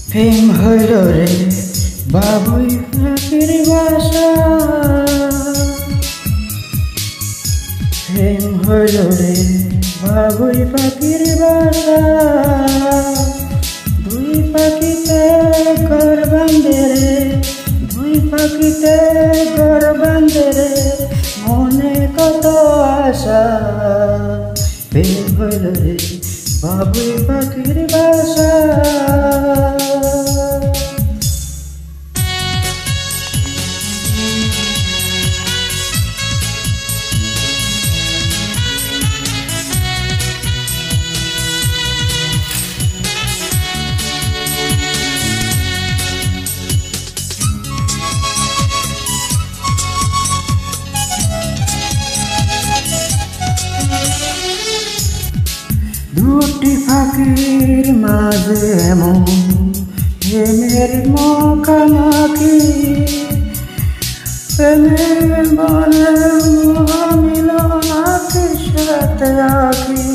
প্রেম হইল রে বাবুই পাখির বাসা, প্রেম হইল রে বাবুই পাখির বাসা। দুই পাখিতে ঘর বাঁধে রে, দুই পাখিতে ঘর বাঁধে রে, মনে কত আশা। প্রেম হইল রে বাবুই পাখির বাসা। দুটি পাখির মাঝে এমন প্রেমের মুখোমুখি, প্রেমের বনে মিলন আখির সাথে আখি।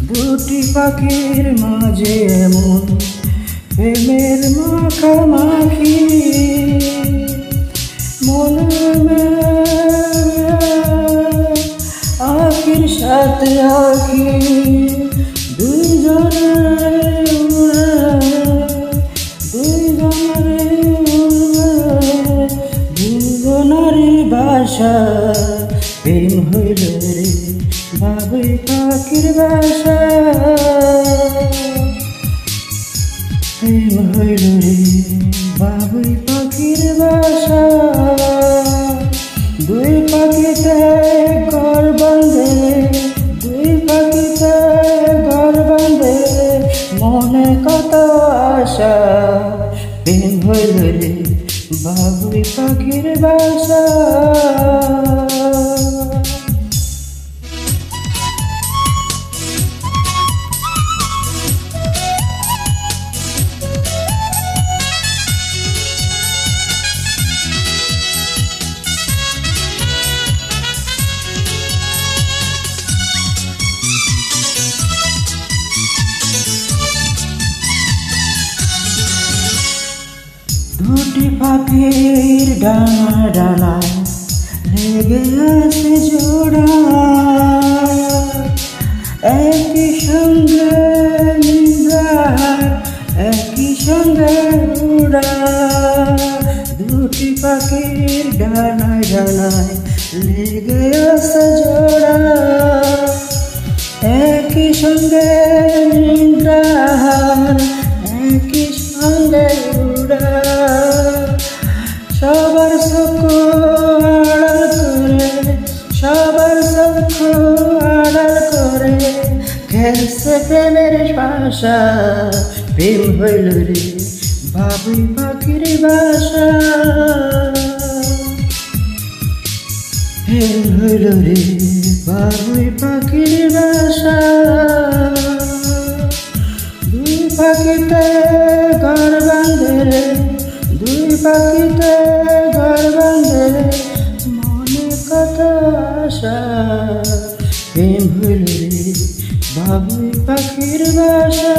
দুটি পাখির মাঝে এমন প্রেমের মুখোমুখি, মনে আখির সাথে আখি। দুজনারে বাসা। প্রেম হইল রে বাবুই পাখির বাসা, প্রেম হইল রে বাবুই পাখির বাসা। দুই পাখিতে ঘর বাঁধে, দুই পাখিতে ঘর বাঁধে, মনে কত আশা। প্রেম হইল রে বাবুই পাখির বাসা। দুটি পাখির ডানা ডানায় লেগে আছে জোড়া, একই সঙ্গে নিদ্রা একই সঙ্গে উড়া। দুটি পাখির ডানায় ডানায় লেগে আছে জোড়া, একই সঙ্গে নিদ্রা একই সঙ্গে উড়া। সবার চক্ষু আড়াল করে, সবার চক্ষু আড়াল করে খেলছে প্রেমের ভাষা। প্রেম হইল রে বাবুই পাখির বাসা, প্রেম হইল রে বাবুই পাখির বাসা। দুই পাখিতে ঘর বাঁধে রে, দুই পাখিতে ঘর বাঁধে, মনে কত আশা। প্রেম হইল রে বাবুই পাখির বাসা।